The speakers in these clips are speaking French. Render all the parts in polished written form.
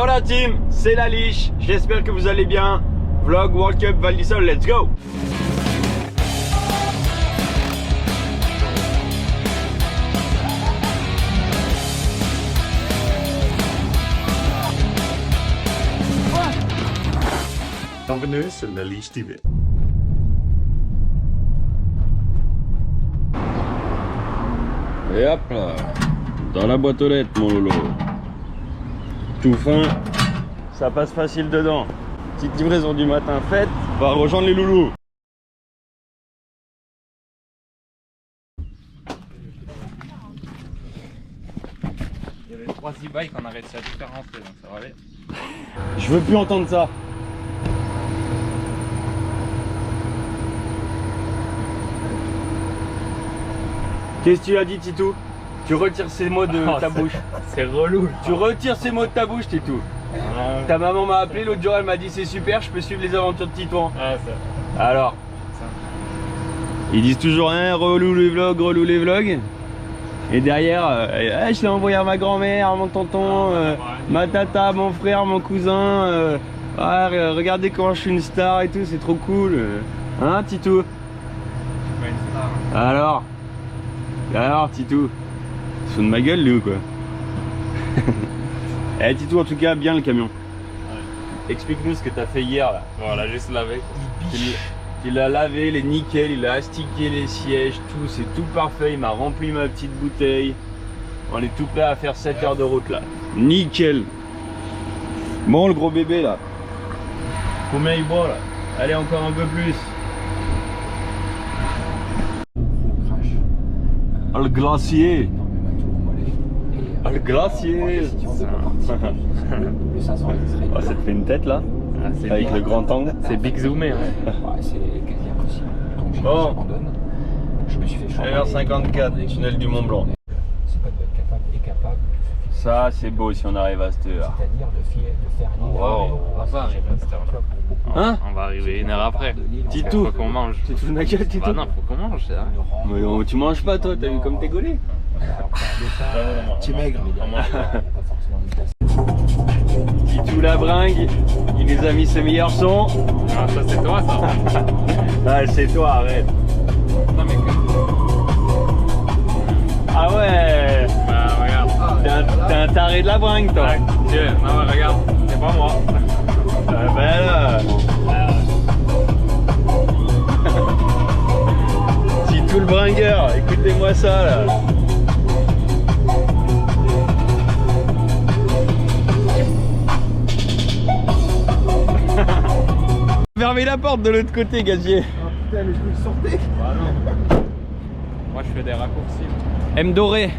Yo la team, c'est la liche, j'espère que vous allez bien. Vlog World Cup Val d'Isole, let's go. Bienvenue sur la Liche TV. Et hop là, dans la boîte aux lettres mon lolo. Tout fin, ça passe facile dedans. Petite livraison du matin faite, on va rejoindre les loulous. Il y avait 3 e-bikes qu'on a réussi à tout faire rentrer, donc ça va aller. Je veux plus entendre ça. Qu'est-ce que tu as dit Titou? Tu retires ces mots de ta bouche. C'est relou. Tu retires ces mots de ta bouche Titou. Ta maman m'a appelé l'autre jour, elle m'a dit c'est super, je peux suivre les aventures de Titouan. Ah, ça. Alors Ça. ils disent toujours hein, relou les vlogs. Et derrière, je l'ai envoyé à ma grand-mère, à mon tonton, ma tata, mon frère, mon cousin. Regardez comment je suis une star et tout, c'est trop cool. Hein Titou? Pas une star. Alors Titou, il se fout de ma gueule lui ou quoi? Eh Titou, en tout cas bien le camion. Ouais. Explique-nous ce que t'as fait hier là. Bon, on l'a juste lavé. Il a lavé les nickels, il a astiqué les sièges, tout, c'est tout parfait, il m'a rempli ma petite bouteille. On est tout prêt à faire 7 heures de route là. Nickel. Bon le gros bébé là. Combien il boit là? Allez encore un peu plus. Ah, le glacier. Ah, le glacier. Oh, ça te fait une tête là? Ah, avec le grand angle. C'est big zoomé. Ouais. C'est quasi impossible. Donc Bon. j'abandonne. Je me suis fait changer. R54, tunnel du Mont Blanc. C'est pas de être capable de Ça c'est beau si on arrive à cette heure. c'est-à-dire de faire une Wow. On va pas arriver à cette heure-là. Hein? On va arriver une heure après. Titou. Faut qu'on mange. Tu te fous de ma gueule Titou? Bah non, faut qu'on mange, c'est vrai. Mais tu manges pas toi, t'as vu comme t'es gaulé? Tu es maigre. Titou la bringue, il nous a mis ses meilleurs sons. Ah, ça c'est toi ça. Ah c'est toi, arrête. Non mais que... Ah ouais, Bah regarde. t'es un taré de la bringue toi. Tiens, non mais regarde, c'est pas moi. Ben là. Titou le bringueur, écoutez-moi ça là. Fermez la porte de l'autre côté, gazier. Oh putain, mais je me sortais. Bah non. Moi je fais des raccourcis. M doré. Putain,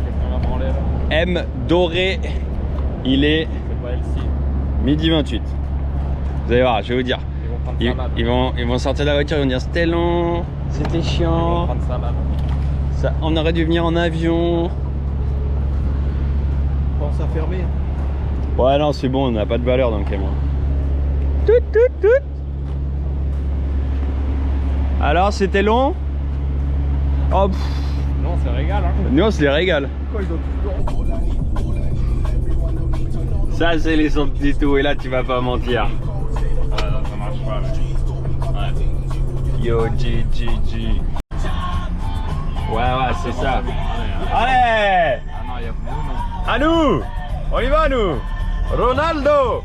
faut qu'on va branler là. M doré. Il est C'est pas LC. midi 28. Vous allez voir, je vais vous dire. Ils vont prendre ça mal. Ils vont sortir de la voiture, ils vont dire c'était long, c'était Ils vont chiant. prendre ça mal. Ça, on aurait dû venir en avion. Pense à fermer. Ouais non c'est bon, on n'a pas de valeur dans le camion. Tout. Alors c'était long? Oh pff, Non, c'est régal hein. nous on se les régale. Ça c'est les sons de Tito et là tu vas pas mentir. Ah non, ça marche pas là. Ouais. Yo G. Ouais c'est ça. Allez, Allez, hein. Ah non, il y a nous non. à nous. On y va nous. Ronaldo.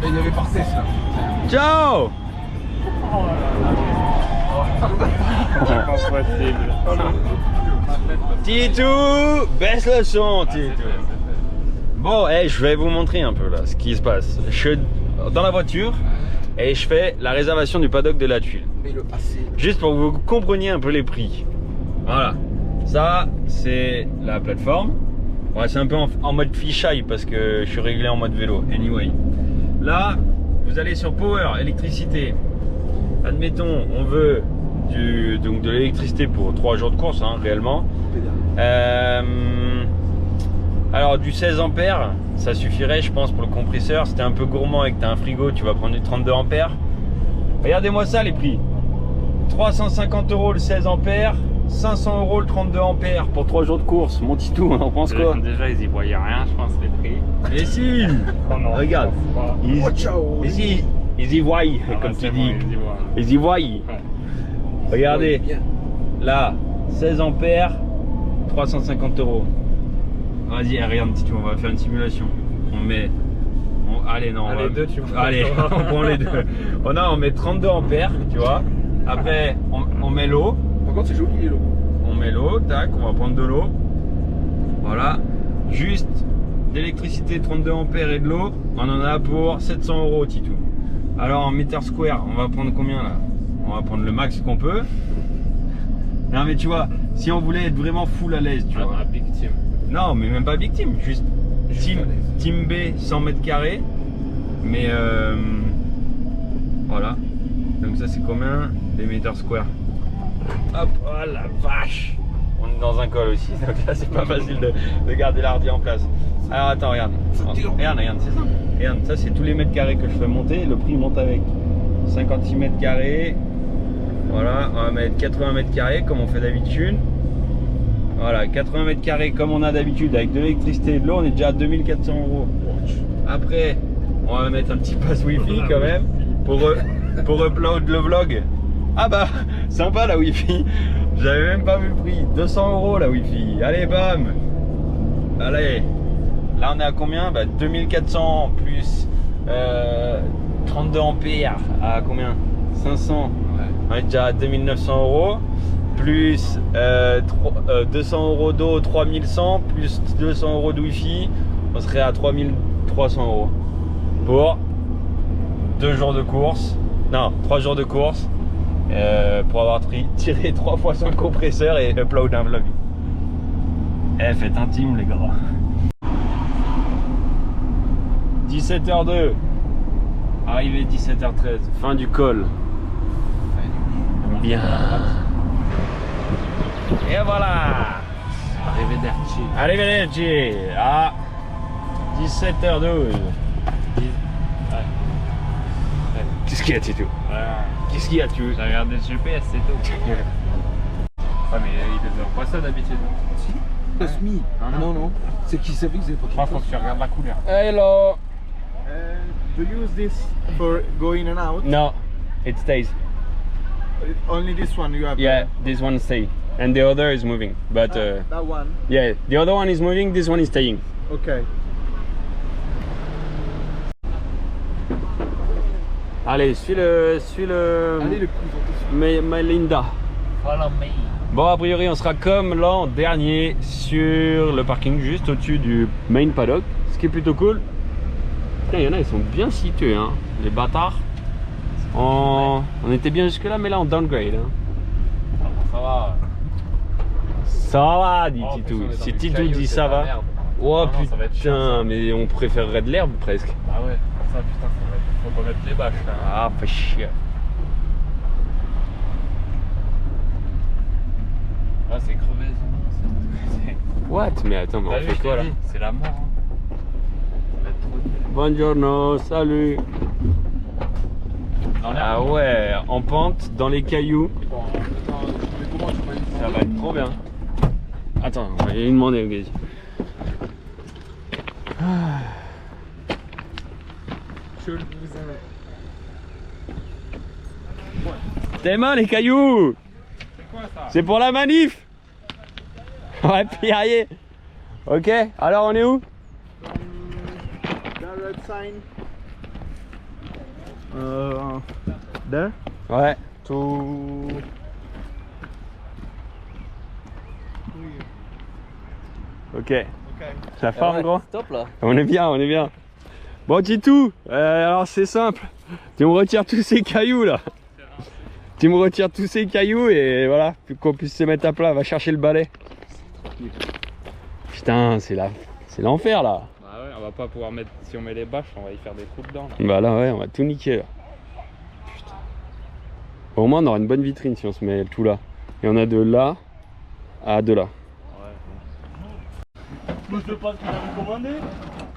Il avait passé ça. Ciao. C'est pas possible. Titou, baisse le son, Titou. Bon, je vais vous montrer un peu là ce qui se passe. Je suis dans la voiture et je fais la réservation du paddock de la Tuile. Mais le passé. Juste pour que vous compreniez un peu les prix. Voilà. Ça, c'est la plateforme. Ouais, c'est un peu en mode fisheye parce que je suis réglé en mode vélo. Anyway. Là, vous allez sur Power, électricité. Admettons, on veut donc de l'électricité pour 3 jours de course, hein, réellement. Alors du 16 ampères, ça suffirait je pense pour le compresseur. C'était un peu gourmand et que tu as un frigo, tu vas prendre du 32 ampères. Regardez-moi ça les prix. 350 € le 16 ampères, 500 € le 32 ampères pour 3 jours de course. Mon titou, on en pense quoi? Déjà, ils y voyaient rien, je pense, les prix. Mais si. Oh non. Regarde. Ils, Oh, ciao. ils y voient, comme tu dis. Ils y voient. Regardez. Bien. Là, 16 ampères, 350 €. Vas-y, regarde, on va faire une simulation. On met. Allez, non. Allez, deux, tu vois. Allez, on prend les deux. On met 32 ampères, tu vois. Après, on met l'eau. Par contre, c'est joli les logos. On met l'eau, tac, on va prendre de l'eau. Voilà. Juste d'électricité, 32 ampères et de l'eau. On en a pour 700 €, Titou. Alors, en meter square, on va prendre combien là? On va prendre le max qu'on peut. Non, mais tu vois, si on voulait être vraiment full à l'aise, tu vois. Un big team. Non, mais même pas big team, juste team B 100 mètres carrés. Mais voilà. Donc ça c'est combien? Des mètres square. Hop, oh la vache. On est dans un col aussi, donc là c'est pas facile de garder l'ardi en place. Alors attends, regarde. Regarde, c'est ça. Regarde, ça c'est tous les mètres carrés que je fais monter, le prix monte avec. 56 mètres carrés. Voilà, on va mettre 80 mètres carrés comme on fait d'habitude. Voilà, 80 mètres carrés comme on a d'habitude avec de l'électricité et de l'eau, on est déjà à 2400 €. Après, on va mettre un petit pass wifi quand même pour upload le vlog. Ah bah, sympa la wifi. J'avais même pas vu le prix. 200 € la wifi. Allez, bam. Allez. Là, on est à combien? Bah, 2400 plus 32 ampères. À combien? 500. Ouais. On est déjà à 2900 €. Plus 200 € d'eau, 3100, plus 200 € de wifi, on serait à 3300 € pour 2 jours de course, non 3 jours de course, pour avoir tiré 3 fois son compresseur et upload un vlog. Eh, faites intime les gars. 17h02, arrivé 17h13, fin du col. Bien. Et voilà. Arrivederci. Arrivederci à 17h12. Qu'est-ce qu'il y a, Tito? Qu'est-ce qu'il y a, tu veux? J'ai regardé le GPS, c'est tout. Ouais, mais il faisait pas ça d'habitude. Si. Smi. Non. Non. C'est qui savait que c'est pas Moi, faut que tu regardes la couleur. Hello. Do you use this for going and out? No, it stays. Only this one you have? Yeah, this one stay, and the other is moving. But That one? yeah, the other one is moving. This one is staying. Okay. Allez, suis le Allez, le plus Melinda. Follow me. Bon, a priori, on sera comme l'an dernier sur le parking juste au-dessus du main paddock, ce qui est plutôt cool. Putain, il y en a, ils sont bien situés, hein, les bâtards. On était bien jusque là, mais là on downgrade. Hein. Ça va. Ça va, dit Oh, Titou. en plus, on est dans Si les Titou cailloux, dit c'est ça de la va. merde. Oh Non, ça va être chiant, putain, ça. mais on préférerait de l'herbe presque. Ah ouais, ça putain, ça va être. Faut pas mettre les bâches là. Ah, fait chier. Là, c'est crevaison. What? Mais attends, mais on fait quoi là? C'est la mort. Hein. Ça va être trop dur. Buongiorno, salut. Dans l'air. Ah ouais, en pente, dans les cailloux. Ça va être trop bien. Attends, on va lui demander au gars. Je le vous T'aimes les cailloux? C'est quoi ça? C'est pour la manif. Ouais, puis arrière. Ok, alors on est où? The red sign. There? Ouais. To... Ok. Okay. La forme, gros? Stop là. On est bien, on est bien. Bon, Titou, alors c'est simple. Tu me retires tous ces cailloux là. Tu me retires tous ces cailloux et voilà, pour qu'on puisse se mettre à plat. Va chercher le balai. Putain, c'est l'enfer là. Bah ouais, on va pas pouvoir mettre. Si on met les bâches, on va y faire des trous dedans. Là. Bah là, ouais, on va tout niquer là. Putain. Au moins, on aura une bonne vitrine si on se met tout là. Et on a de là à de là. Je sais pas ce que vous commandé.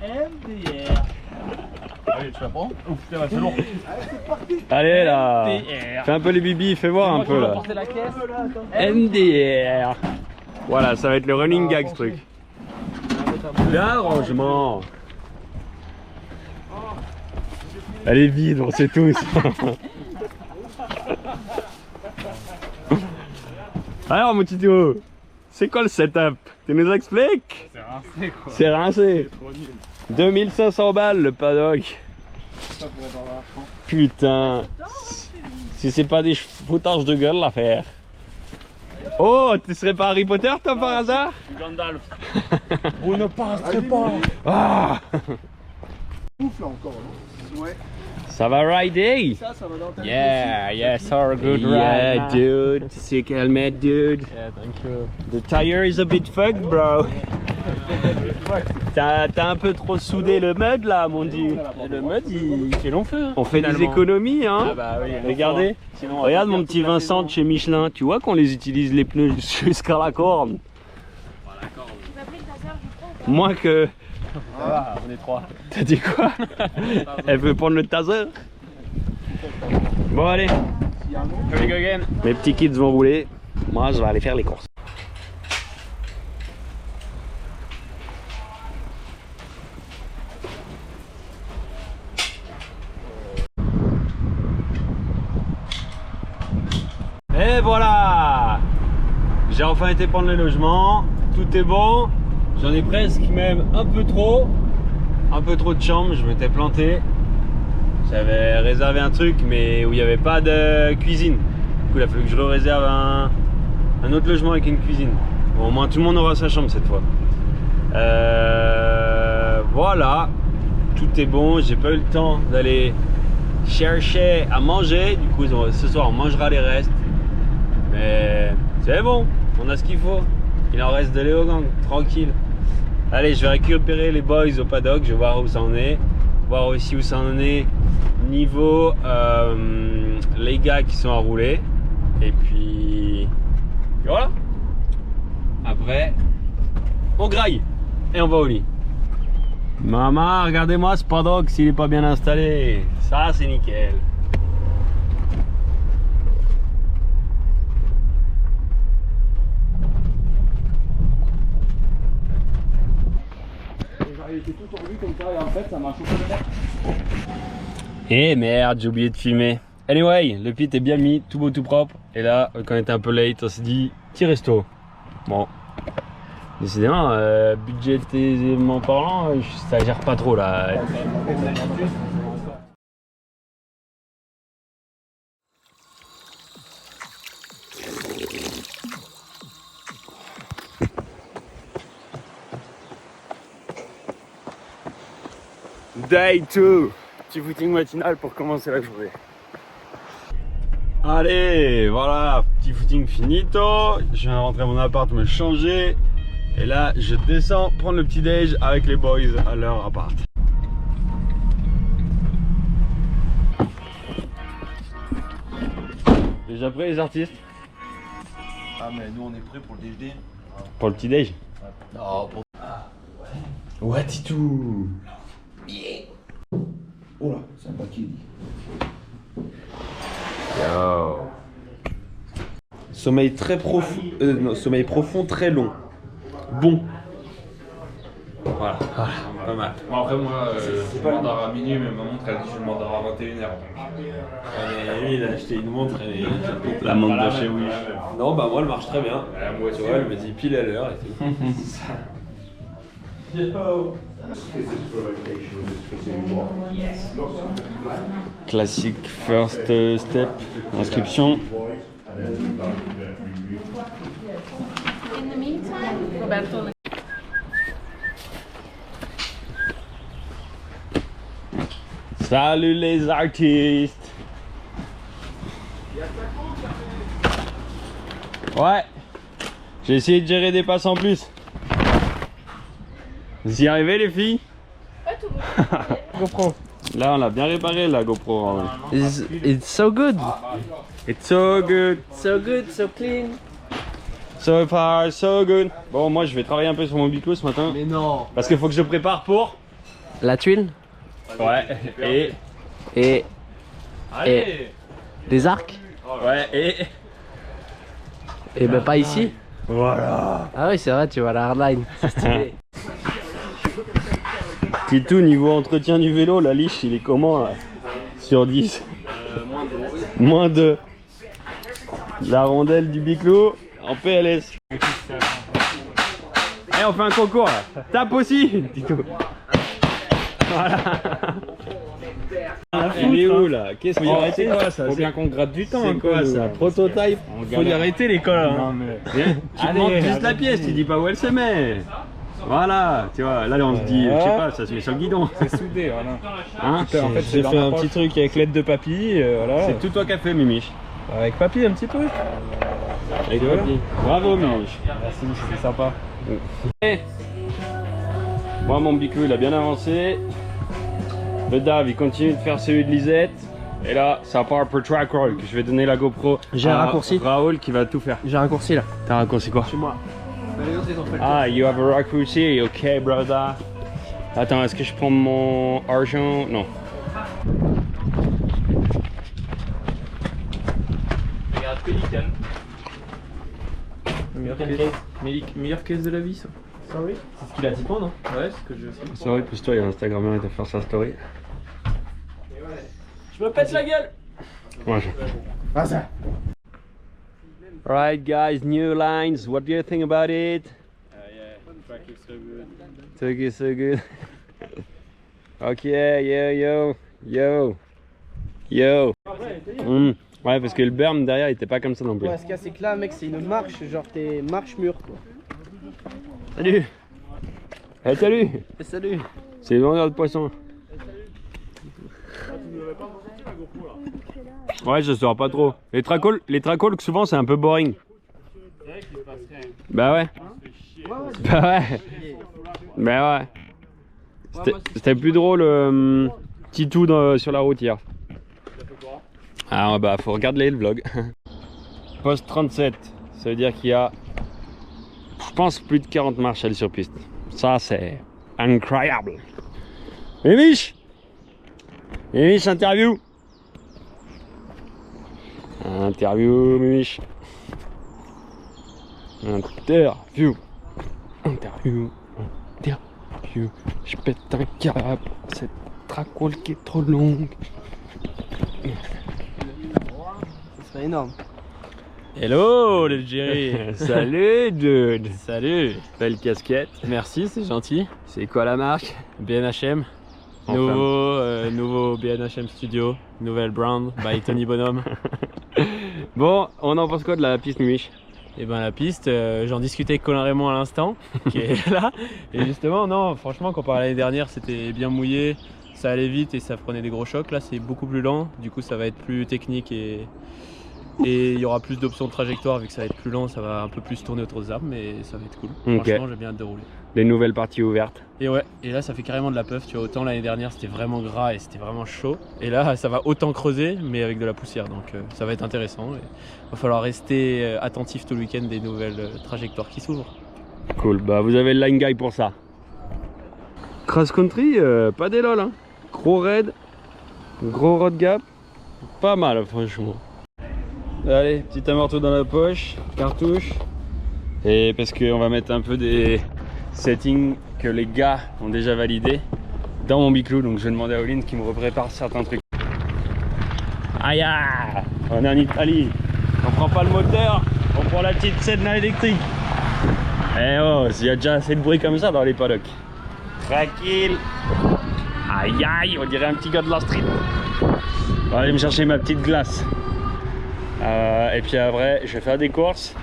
MDR. Allez, tu la prends? Oh putain, c'est lourd. Allez là. MDR. Fais un peu les bibis, fais voir un peu là. la caisse. MDR. Voilà, ça va être le running gag ce truc. Bien rangement. Elle est vide, on sait tous. Alors mon Tito, c'est quoi le setup? Tu nous expliques? C'est rincé quoi. C'est rincé. 2500 balles le paddock. Ça pourrait être dans l'argent. Putain. Si c'est pas des foutages de gueule l'affaire. Oh, tu serais pas Harry Potter toi par hasard? Gandalf. On ne passerait pas. Ah, Ouf là encore, non? Ouais. ça va rider? Ça va dans ta Yeah, yeah, so good Yeah, dude. Sick helmet, dude. Yeah, thank you. The tire is a bit fucked, bro. T'as un peu trop soudé le mud là, mon dieu. Le mode il fait long feu. On fait des économies, hein. Ah bah oui. Regardez. Sinon, Regarde mon petit Vincent de chez Michelin. Tu vois qu'on les utilise les pneus jusqu'à la corne. Moins que. Ah, on est trois. T'as dit quoi? Elle veut prendre le taser. Bon allez, Here we go again. mes petits kids vont rouler. Moi je vais aller faire les courses. Et voilà, j'ai enfin été prendre le logement. Tout est bon. J'en ai presque même un peu trop de chambres. Je m'étais planté. J'avais réservé un truc mais où il n'y avait pas de cuisine. Du coup il a fallu que je réserve un autre logement avec une cuisine. Bon, au moins tout le monde aura sa chambre cette fois. Voilà, tout est bon. J'ai pas eu le temps d'aller chercher à manger. Du coup ce soir on mangera les restes. Mais c'est bon, on a ce qu'il faut. Il en reste de Léogang, tranquille. Allez, je vais récupérer les boys au paddock, je vais voir où ça en est. Voir aussi où ça en est niveau les gars qui sont à rouler. Et puis voilà. Après, on graille et on va au lit. Maman, regardez-moi ce paddock s'il est pas bien installé. Ça, c'est nickel. Il était tout tordu comme ça et en fait ça m'a chauffé le nez. Eh merde, j'ai oublié de filmer. Anyway, le pit est bien mis, tout beau, tout propre. Et là, quand on était un peu late, on s'est dit, petit resto. Bon, décidément, budgétairement parlant, ça gère pas trop là. Day 2, petit footing matinal pour commencer la journée. Allez, voilà, petit footing finito. Je viens de rentrer à mon appart, me changer. Et là, je descends prendre le petit déj avec les boys à leur appart. Déjà prêt les artistes? Ah mais nous on est prêts pour le DJD. Pour le petit déj? Non, pour... Ouais, Titou. Oh là, c'est un paquet. Yo. Sommeil très profond, non, sommeil profond très long. Bon. Voilà, pas mal. Bon après moi, je m'endors à minuit mais ma montre elle dit que je m'endors à 21h donc. Lui, il a acheté une montre et la montre de chez Wish. Non, bah moi elle marche très bien. Moi Tu vois, elle me dit pile à l'heure et tout. Classique first step, inscription. In the meantime, Roberto. Salut les artistes. Ouais, j'ai essayé de gérer des passes en plus. Vous y arrivez les filles? Pas tout le GoPro. Là on l'a bien réparé la GoPro. It's so good. It's so good. So good, so clean. So far so good. Bon moi je vais travailler un peu sur mon bico ce matin. Mais non. Parce qu'il faut que je prépare pour. La tuile Ouais. et Allez. des arcs. Ouais Et ben pas ici. Voilà. Ah oui c'est vrai, tu vois la hardline. C'est stylé. Titou, niveau entretien du vélo, la liche il est comment là? sur 10. Moins 2. La rondelle du Biclou en PLS. Eh, on fait un concours là. Tape aussi, Tito. Voilà. Il est où là? Qu'est-ce qu'il faut arrêter quoi ça? Faut bien qu'on gratte du temps. C'est quoi ça? Prototype. Faut y arrêter l'école. Hein. Non mais. Tu montes juste la pièce, tu dis pas où elle se met. Voilà, tu vois, là on se dit, je sais pas, ça se met sur le guidon. C'est soudé, voilà. Hein, en fait, j'ai fait un petit truc avec l'aide de papy, voilà. C'est tout toi qui as fait, Mimiche. Avec papy un petit peu. Avec papy. Bravo, Mimiche. Merci, c'était sympa. Moi, mon Biclou, il a bien avancé. Le Dave, il continue de faire celui de Lisette. Et là, ça part pour track roll, que je vais donner la GoPro. J'ai un raccourci. Raoul qui va tout faire. J'ai un raccourci là. T'as un raccourci quoi? Chez moi. Ah, you have a raccourci, ok, brother. Attends, est-ce que je prends mon argent? Non. Regarde, Pelican. Meilleure caisse de la vie, ça. Sorry. C'est ce qu'il a dit pas, non? Ouais, c'est ce que je sais. Sorry, pousse-toi, il y a un Instagrammeur qui va faire sa story. Je me pète la gueule. Ouais. Alright guys, new lines, what do you think about it? Yeah, the track is so good. So good. Ok, yo. Ouais, parce que le berm derrière il était pas comme ça non plus. Ouais, ce qu'il y a, c'est que là, mec, c'est une marche, genre t'es marche-mur quoi. Salut. Hey, salut. Salut. C'est le vendeur de poissons. Ouais, je saurais pas trop. Les tracals souvent c'est un peu boring. Bah ouais. Bah ouais. C'était plus drôle Titou sur la route hier. Ah bah faut regarder le vlog. Poste 37, ça veut dire qu'il y a, je pense, plus de 40 marches sur piste. Ça c'est incroyable. Mimiche, interview. Mimiche. Interview. Je pète un câble. Cette tracole qui est trop longue. Ce serait énorme. Hello, le Jerry. Salut, dude. Salut. Belle casquette. Merci, c'est gentil. C'est quoi la marque? BNHM. Enfin. Nouveau BNHM Studio. Nouvelle brand by Tony Bonhomme. Bon, on en pense quoi de la piste, Mimiche? Et ben la piste, j'en discutais avec Colin Raymond à l'instant, qui est là. Et justement, non, franchement, comparé à l'année dernière, c'était bien mouillé, ça allait vite et ça prenait des gros chocs. Là, c'est beaucoup plus lent, du coup, ça va être plus technique et il y aura plus d'options de trajectoire vu que ça va être plus lent, ça va un peu plus tourner autour des arbres, mais ça va être cool. Okay. Franchement, j'ai bien hâte de rouler. Les nouvelles parties ouvertes. Et ouais, et là, ça fait carrément de la puff. Tu vois, autant l'année dernière, c'était vraiment gras et c'était vraiment chaud. Et là, ça va autant creuser, mais avec de la poussière. Donc, ça va être intéressant. Il va falloir rester attentif tout le week-end des nouvelles trajectoires qui s'ouvrent. Cool, bah vous avez le line guy pour ça. Cross country, pas des lol, hein. Gros raid, gros road gap, pas mal franchement. Allez, petit amorto dans la poche, cartouche. Et parce qu'on va mettre un peu des settings que les gars ont déjà validés dans mon Biclou, donc je vais demander à Oline qui me prépare certains trucs. Aïe, on est en Italie, on prend pas le moteur, on prend la petite Sedna électrique. Eh oh, il y a déjà assez de bruit comme ça dans les paddocks. Tranquille. Aïe, on dirait un petit gars de la street. On va aller me chercher ma petite glace. Et puis après, je vais faire des courses.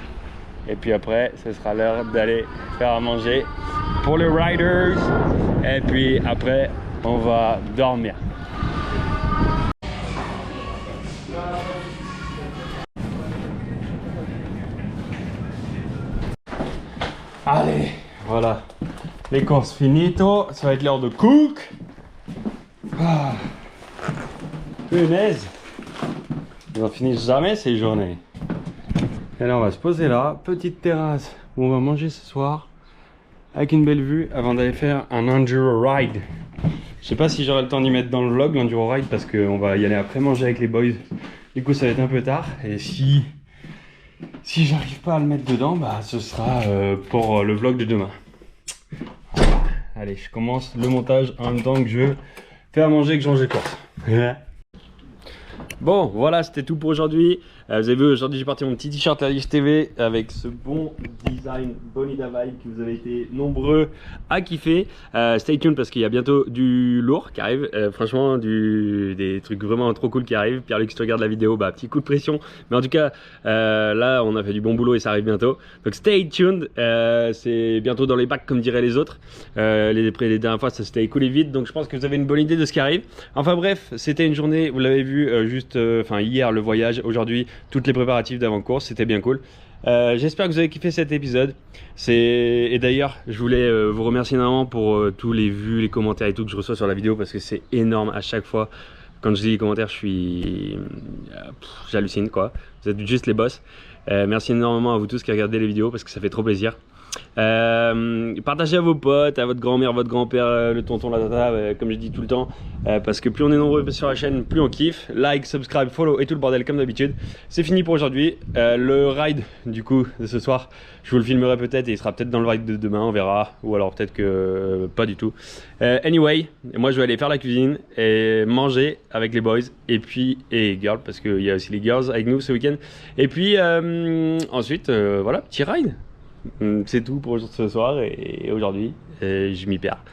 Et puis après, ce sera l'heure d'aller faire à manger pour les riders. Et puis après, on va dormir. Allez, voilà. Les courses finito. Ça va être l'heure de cook. Ah. Punaise. Ils n'en finissent jamais ces journées. Et là on va se poser là, petite terrasse où on va manger ce soir avec une belle vue avant d'aller faire un enduro ride. Je sais pas si j'aurai le temps d'y mettre dans le vlog l'enduro ride parce qu'on va y aller après manger avec les boys. Du coup ça va être un peu tard et si j'arrive pas à le mettre dedans, bah ce sera pour le vlog de demain. Voilà. Allez, je commence le montage en même temps que je fais à manger et que je range les courses. Bon, voilà, c'était tout pour aujourd'hui. Vous avez vu, aujourd'hui j'ai porté mon petit t-shirt La Lige TV avec ce bon design Bonita Vibe que vous avez été nombreux à kiffer. Stay tuned parce qu'il y a bientôt du lourd qui arrive. Franchement, des trucs vraiment trop cool qui arrivent. Pierre-Luc, si tu regardes la vidéo, bah petit coup de pression. Mais en tout cas, là on a fait du bon boulot et ça arrive bientôt. Donc stay tuned. C'est bientôt dans les bacs comme diraient les autres. Les dernières fois ça s'était écoulé vite. Donc je pense que vous avez une bonne idée de ce qui arrive. Enfin bref, c'était une journée, vous l'avez vu, hier le voyage, aujourd'hui toutes les préparatifs d'avant-course, c'était bien cool. J'espère que vous avez kiffé cet épisode. Et d'ailleurs, je voulais vous remercier énormément pour tous les vues, les commentaires et tout que je reçois sur la vidéo parce que c'est énorme à chaque fois. Quand je lis les commentaires, j'hallucine quoi. Vous êtes juste les boss. Merci énormément à vous tous qui regardez les vidéos parce que ça fait trop plaisir. Partagez à vos potes, à votre grand-mère, votre grand-père, le tonton, la tata, comme je dis tout le temps, parce que plus on est nombreux sur la chaîne, plus on kiffe. Like, subscribe, follow et tout le bordel comme d'habitude. C'est fini pour aujourd'hui. Le ride du coup de ce soir, je vous le filmerai peut-être et il sera peut-être dans le ride de demain, on verra, ou alors peut-être que pas du tout. Anyway, moi je vais aller faire la cuisine et manger avec les boys et girls, parce qu'il y a aussi les girls avec nous ce week-end. Et puis ensuite, voilà, petit ride. C'est tout pour ce soir et aujourd'hui, je m'y perds.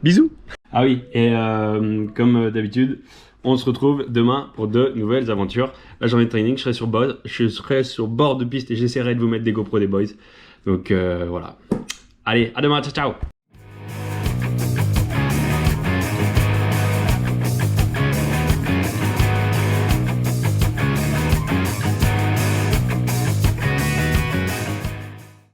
Bisous. Ah oui, et comme d'habitude, on se retrouve demain pour de nouvelles aventures. La journée de training, je serai sur bord de piste et j'essaierai de vous mettre des GoPro des boys. Donc voilà. Allez, à demain, ciao ciao.